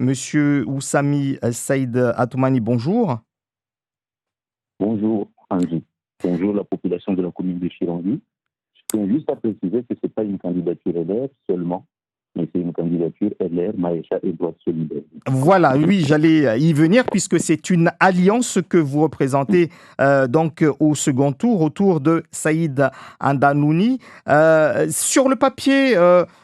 Monsieur Oussami Saïd Atoumani, bonjour. Bonjour, Angie. Bonjour, la population de la commune de Chirangui. Je tiens juste à préciser que ce n'est pas une candidature LR seulement, mais c'est une candidature LR, Maïcha et Droite Solidaire. Voilà, oui, j'allais y venir puisque c'est une alliance que vous représentez au second tour autour de Saïd Andanouni. Sur le papier,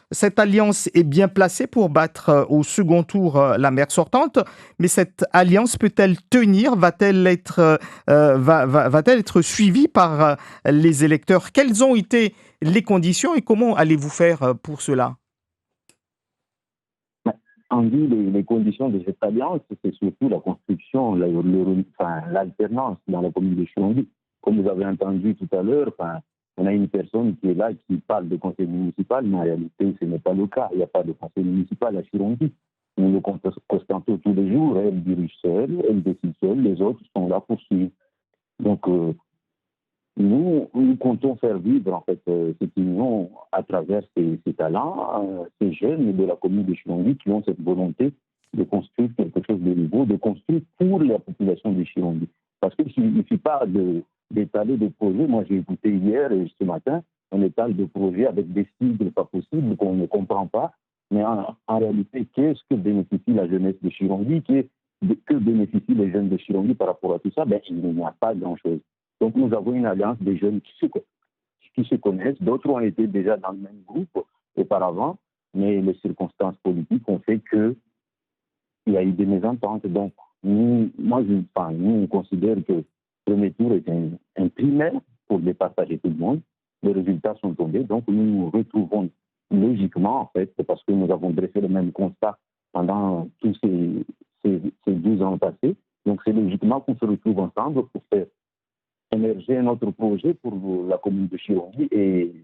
cette alliance est bien placée pour battre au second tour la maire sortante, mais cette alliance peut-elle tenir? Va-t-elle être suivie par les électeurs? Quelles ont été les conditions et comment allez-vous faire pour cela? Angie, les conditions de cette alliance, c'est surtout la construction, l'alternance dans la commune de Chirangui. Comme vous avez entendu tout à l'heure, on a une personne qui est là, qui parle de conseil municipal, mais en réalité, ce n'est pas le cas. Il n'y a pas de conseil municipal à Chirangui. Nous le constatons tous les jours. Elle dirige seule, elle décide seule, les autres sont là pour suivre. Donc, nous comptons faire vivre en fait cette union à travers ces talents, ces jeunes de la commune de Chirangui qui ont cette volonté de construire quelque chose de nouveau, de construire pour la population de Chirangui. Parce qu'il ne suffit pas d'étaler des projets. Moi, j'ai écouté hier et ce matin, on étale des projets avec des sigles pas possibles qu'on ne comprend pas. Mais en réalité, qu'est-ce que bénéficie la jeunesse de Chirangui? Que bénéficient les jeunes de Chirangui par rapport à tout ça? Il n'y a pas grand-chose. Donc, nous avons une alliance des jeunes qui se connaissent. D'autres ont été déjà dans le même groupe auparavant, mais les circonstances politiques ont fait qu'il y a eu des mésententes. Donc, nous, on considère que le premier tour est un primaire pour départager tout le monde. Les résultats sont tombés, donc nous nous retrouvons logiquement, en fait, parce que nous avons dressé le même constat pendant tous ces 12 ans passés. Donc, c'est logiquement qu'on se retrouve ensemble pour faire émerger un autre projet pour la commune de Chirangui et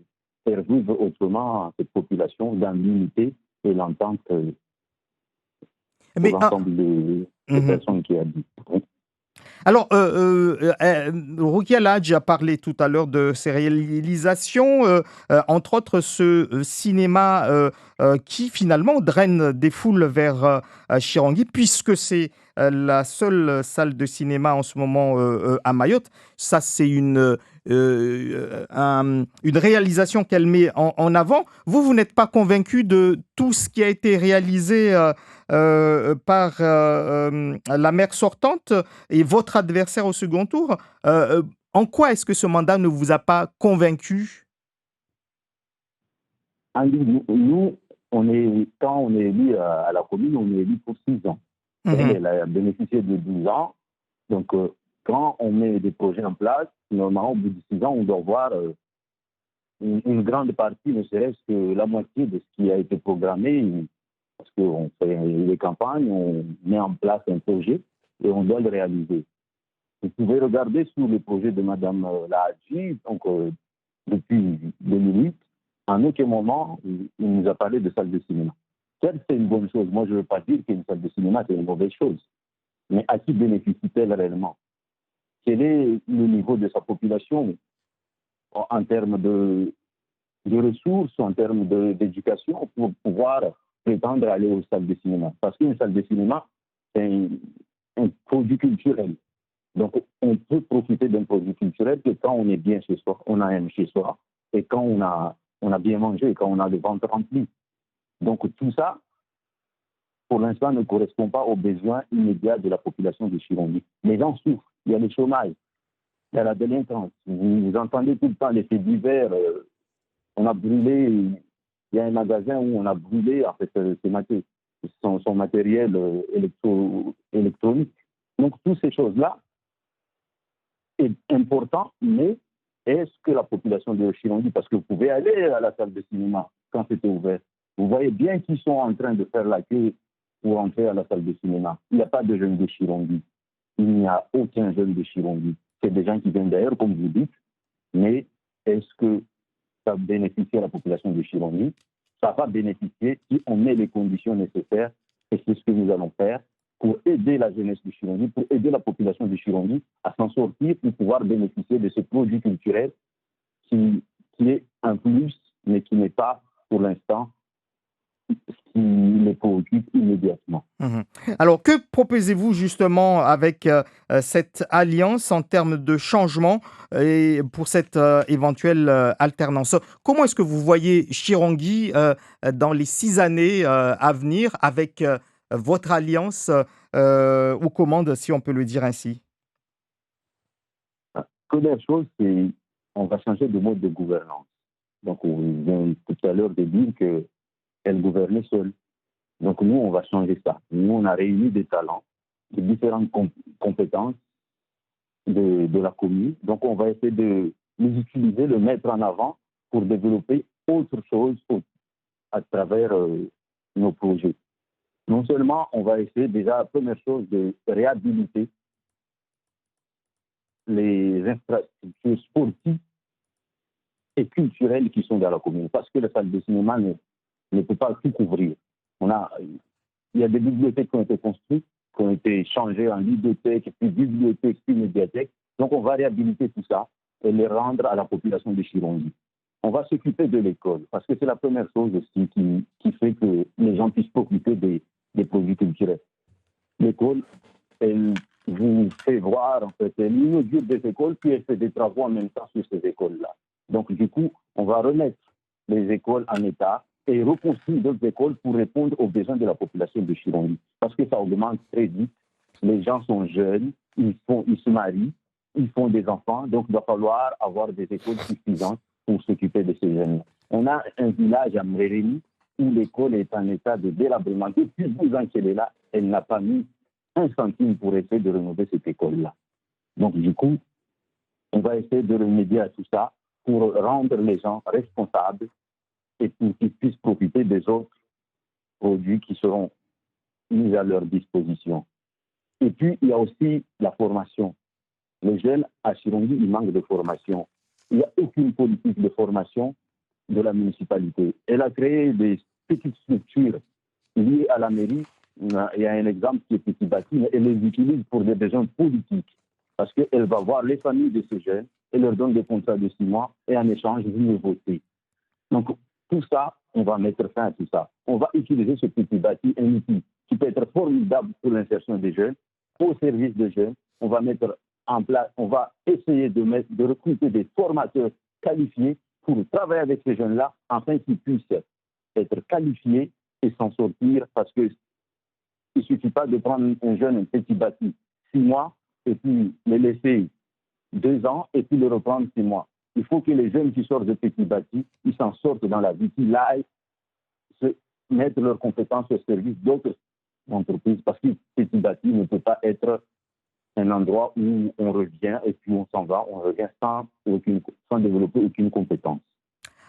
faire vivre autrement cette population dans l'unité et l'entente pour Mais, l'ensemble des personnes qui habitent. Alors, Rukia Ladj a parlé tout à l'heure de ses réalisations, entre autres ce cinéma qui finalement draine des foules vers Chirangui, puisque c'est la seule salle de cinéma en ce moment à Mayotte. Ça, c'est une réalisation qu'elle met en avant. Vous n'êtes pas convaincu de tout ce qui a été réalisé par la maire sortante et votre adversaire au second tour. En quoi est-ce que ce mandat ne vous a pas convaincu? Nous, quand on est élu à la commune, on est élu pour 6 ans. Elle a bénéficié de 12 ans. Donc, quand on met des projets en place, normalement, au bout de 6 ans, on doit voir une grande partie, ne serait-ce que la moitié de ce qui a été programmé, parce qu'on fait des campagnes, on met en place un projet et on doit le réaliser. Vous pouvez regarder sur le projet de Mme Lahadji, donc depuis 2008, en aucun moment, il nous a parlé de salle de cinéma. Certes, c'est une bonne chose. Moi, je ne veux pas dire qu'une salle de cinéma, c'est une mauvaise chose. Mais à qui bénéficie-t-elle réellement? Quel est le niveau de sa population en termes de ressources, en termes d'éducation pour pouvoir prétendre aller aux salles de cinéma? Parce qu'une salle de cinéma, c'est un produit culturel. Donc, on peut profiter d'un produit culturel que quand on est bien chez soi, on a un chez soi, et quand on a bien mangé, et quand on a le ventre rempli. Donc, tout ça, pour l'instant, ne correspond pas aux besoins immédiats de la population de Chirangui. Les gens souffrent. Il y a le chômage, il y a la délinquance. Vous entendez tout le temps les faits divers. On a brûlé, il y a un magasin où on a brûlé en fait, son matériel électronique. Donc, toutes ces choses-là, est important, mais est-ce que la population de Chirangui, parce que vous pouvez aller à la salle de cinéma quand c'était ouvert, vous voyez bien qu'ils sont en train de faire la queue pour entrer à la salle de cinéma. Il n'y a pas de jeunes de Chirangui. Il n'y a aucun jeune de Chirangui. C'est des gens qui viennent d'ailleurs, comme vous dites, mais est-ce que ça bénéficie à la population de Chirangui? Ça va bénéficier si on met les conditions nécessaires, et c'est ce que nous allons faire pour aider la jeunesse du Chirangui, pour aider la population du Chirangui à s'en sortir, pour pouvoir bénéficier de ce produit culturel qui est un plus, mais qui n'est pas, pour l'instant, qui les préoccupe immédiatement. Mhm. Alors, que proposez-vous justement avec cette alliance en termes de changement et pour cette éventuelle alternance? Comment est-ce que vous voyez Chirongi dans les 6 années à venir avec votre alliance aux commandes, si on peut le dire ainsi? Première chose, c'est on va changer de mode de gouvernance. Donc, on vient tout à l'heure de dire qu'elle gouvernait seule. Donc, nous, on va changer ça. Nous, on a réuni des talents, de différentes compétences de la commune. Donc, on va essayer de les utiliser, le mettre en avant pour développer autre chose à travers nos projets. Non seulement on va essayer déjà, la première chose, de réhabiliter les infrastructures sportives et culturelles qui sont dans la commune, parce que la salle de cinéma ne peut pas tout couvrir. Il y a des bibliothèques qui ont été construites, qui ont été changées en bibliothèques, puis bibliothèques, puis médiathèques. Donc on va réhabiliter tout ça et les rendre à la population de Chirongi. On va s'occuper de l'école, parce que c'est la première chose aussi qui fait que les gens puissent profiter des produits culturels. L'école, elle vous fait voir, en fait, elle inaugure des écoles, puis elle fait des travaux en même temps sur ces écoles-là. Donc, du coup, on va remettre les écoles en état et reconstruire d'autres écoles pour répondre aux besoins de la population de Chirongi. Parce que ça augmente très vite. Les gens sont jeunes, ils se marient, ils font des enfants, donc il va falloir avoir des écoles suffisantes pour s'occuper de ces jeunes. On a un village à Mrérémy où l'école est en état de délabrement. Depuis 12 ans qu'elle est là, elle n'a pas mis un centime pour essayer de rénover cette école-là. Donc, du coup, on va essayer de remédier à tout ça pour rendre les gens responsables et pour qu'ils puissent profiter des autres produits qui seront mis à leur disposition. Et puis, il y a aussi la formation. Les jeunes à Chirongi, ils manquent de formation. Il n'y a aucune politique de formation de la municipalité. Elle a créé des petites structures liées à la mairie. Il y a un exemple qui est Petit Bâti, mais elle les utilise pour des besoins politiques. Parce qu'elle va voir les familles de ces jeunes et leur donne des contrats de 6 mois et en échange, vous me votez. Donc, tout ça, on va mettre fin à tout ça. On va utiliser ce Petit Bâti, un outil qui peut être formidable pour l'insertion des jeunes, au service des jeunes. On va mettre en place, on va essayer de recruter des formateurs qualifiés pour travailler avec ces jeunes-là, afin qu'ils puissent être qualifiés et s'en sortir, parce que il ne suffit pas de prendre un jeune, un Petit Bâti, 6 mois, et puis le laisser 2 ans, et puis le reprendre 6 mois. Il faut que les jeunes qui sortent de Petit Bâti, ils s'en sortent dans la vie, qu'ils aillent se mettre leurs compétences au service d'autres entreprises, parce que Petit Bâti ne peut pas être un endroit où on revient et puis on s'en va, on revient sans développer aucune compétence.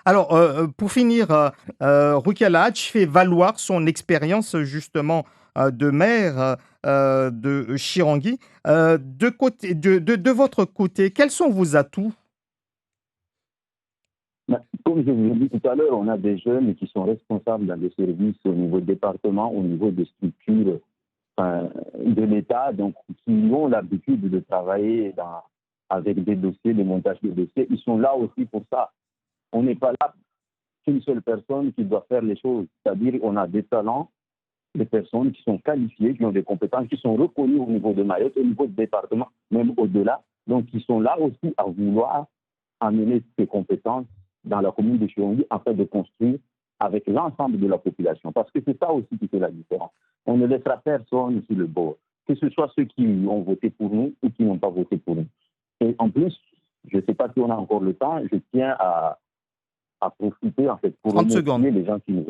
Alors, pour finir, Rukia Laach fait valoir son expérience justement de maire de Chirangi. De votre côté, quels sont vos atouts? Comme je vous l'ai dit tout à l'heure, on a des jeunes qui sont responsables dans des services au niveau département, au niveau des structures de l'État, donc qui ont l'habitude de travailler avec des dossiers, des montages de dossiers. Ils sont là aussi pour ça. On n'est pas là qu'une seule personne qui doit faire les choses. C'est-à-dire qu'on a des talents, des personnes qui sont qualifiées, qui ont des compétences, qui sont reconnues au niveau de Mayotte, au niveau du département, même au-delà. Donc, qui sont là aussi à vouloir amener ces compétences dans la commune de Chirongi afin de construire avec l'ensemble de la population. Parce que c'est ça aussi qui fait la différence. On ne laissera personne sur le bord, que ce soit ceux qui ont voté pour nous ou qui n'ont pas voté pour nous. Et en plus, je ne sais pas si on a encore le temps, je tiens à profiter en fait pour 30 secondes. remercier les gens qui nous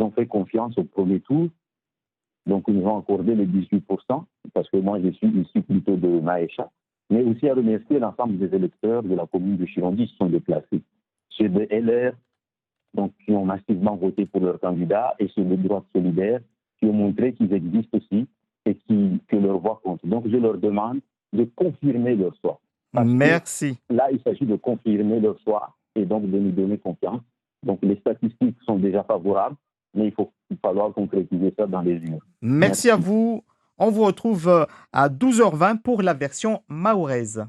ont fait confiance au premier tour. Donc, ils nous ont accordé les 18%, parce que moi, je suis issu plutôt de Maïcha. Mais aussi à remercier l'ensemble des électeurs de la commune de Chirongi qui sont déplacés. Ceux de LR, donc, qui ont massivement voté pour leur candidat, et ceux de droite solidaire, qui ont montré qu'ils existent aussi et que leur voix compte. Donc, je leur demande de confirmer leur choix. Parce Merci. que là, il s'agit de confirmer leur choix et donc de nous donner confiance. Donc, les statistiques sont déjà favorables, mais il va falloir concrétiser ça dans les urnes. Merci à vous. On vous retrouve à 12h20 pour la version mahoraise.